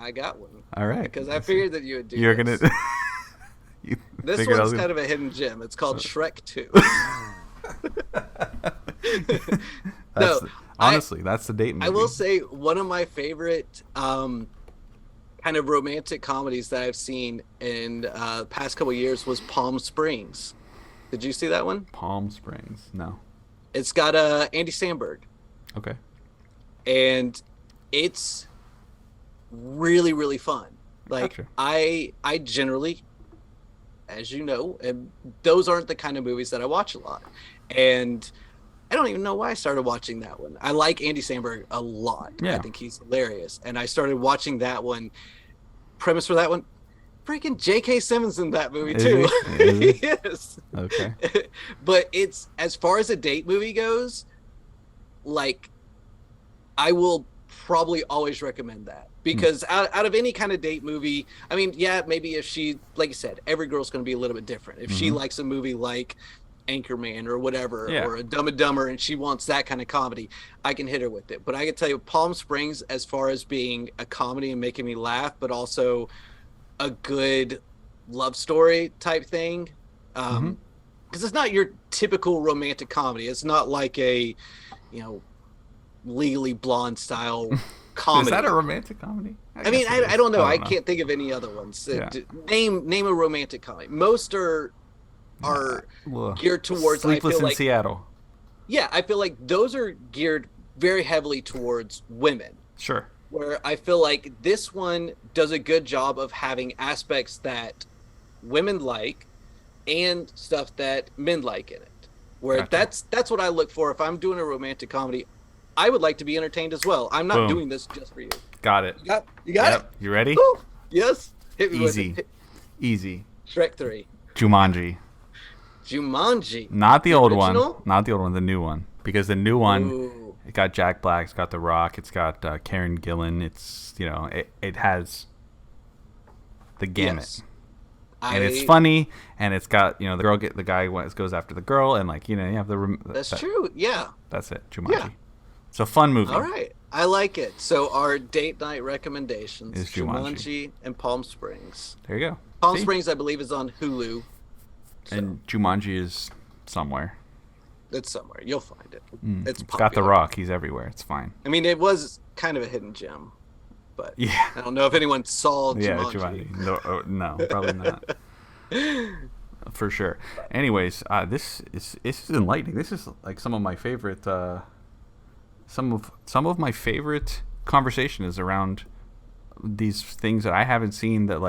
I got one. All right. Because I figured that you would do You're this. Gonna. This one's kind of a hidden gem. It's called Shrek 2. Honestly, that's the date movie. I will say one of my favorite kind of romantic comedies that I've seen in the past couple of years was Palm Springs. Did you see that one? Palm Springs. No. It's got Andy Samberg. Okay. And it's really, really fun. Like, gotcha. I generally, as you know, and those aren't the kind of movies that I watch a lot. And I don't even know why I started watching that one. I like Andy Samberg a lot. Yeah. I think he's hilarious. And I started watching that one. Premise for that one, freaking J.K. Simmons in that movie too. Is he? Yes. Okay. But it's, as far as a date movie goes, like, I will probably always recommend that, because out of any kind of date movie, I mean, yeah, maybe if she, like you said, every girl's going to be a little bit different. If she likes a movie like Anchorman or whatever, or a Dumb and Dumber, and she wants that kind of comedy, I can hit her with it. But I can tell you, Palm Springs, as far as being a comedy and making me laugh, but also a good love story type thing, because it's not your typical romantic comedy. It's not like a, Legally Blonde style comedy. Is that a romantic comedy? I mean, I don't know. I can't think of any other ones. Name a romantic comedy. Most are geared towards Sleepless in Seattle. Yeah, I feel like those are geared very heavily towards women. Sure. Where I feel like this one does a good job of having aspects that women like and stuff that men like in it. Where that's what I look for. If I'm doing a romantic comedy, I would like to be entertained as well. I'm not doing this just for you. Got it. You got it? You ready? Ooh, yes. Hit me Easy. with it. Easy. Shrek 3. Jumanji. Not the old one. Not the old one, the new one. Because the new one, it got Jack Black, it's got The Rock, it's got Karen Gillan. It's, it has the gamut. Yes. And it's funny, and it's got, the guy goes after the girl, and you have the... That's true, yeah. That's it, Jumanji. Yeah. It's a fun movie. All right. I like it. So our date night recommendations is Jumanji and Palm Springs. There you go. Palm Springs, I believe, is on Hulu. So. And Jumanji is somewhere. It's somewhere. You'll find it. It's got The Rock. He's everywhere. It's fine. I mean, it was kind of a hidden gem, but I don't know if anyone saw Jumanji. Yeah, Jumanji. No, probably not. For sure. Anyways, this is enlightening. This is some of my favorite... Some of my favorite conversation is around these things that I haven't seen that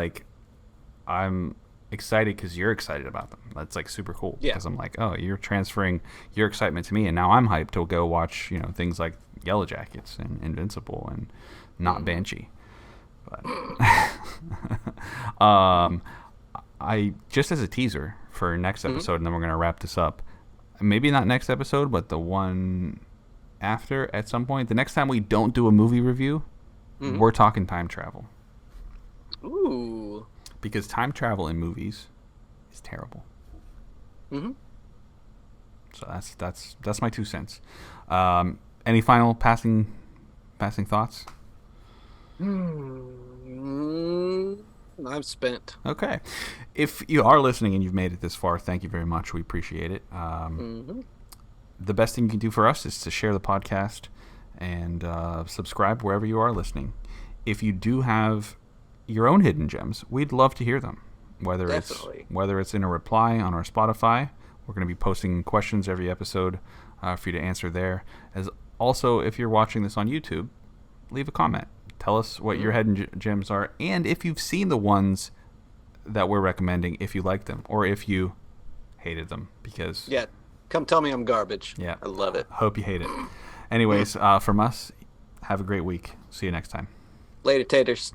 I'm excited because you're excited about them. That's super cool. Yeah. Because I'm oh, you're transferring your excitement to me, and now I'm hyped to go watch things like Yellow Jackets and Invincible and not Banshee. But I just as a teaser for next episode, and then we're gonna wrap this up. Maybe not next episode, but the one after, at some point, the next time we don't do a movie review, we're talking time travel. Ooh. Because time travel in movies is terrible. So that's my 2 cents. Any final passing thoughts? I'm spent. Okay. If you are listening and you've made it this far, thank you very much. We appreciate it. The best thing you can do for us is to share the podcast and subscribe wherever you are listening. If you do have your own hidden gems, we'd love to hear them. Whether it's in a reply on our Spotify, we're going to be posting questions every episode for you to answer there. As also, if you're watching this on YouTube, leave a comment. Tell us what your hidden gems are, and if you've seen the ones that we're recommending, if you like them, or if you hated them, because... Yeah. Come tell me I'm garbage. Yeah. I love it. Hope you hate it. Anyways, from us, have a great week. See you next time. Later, taters.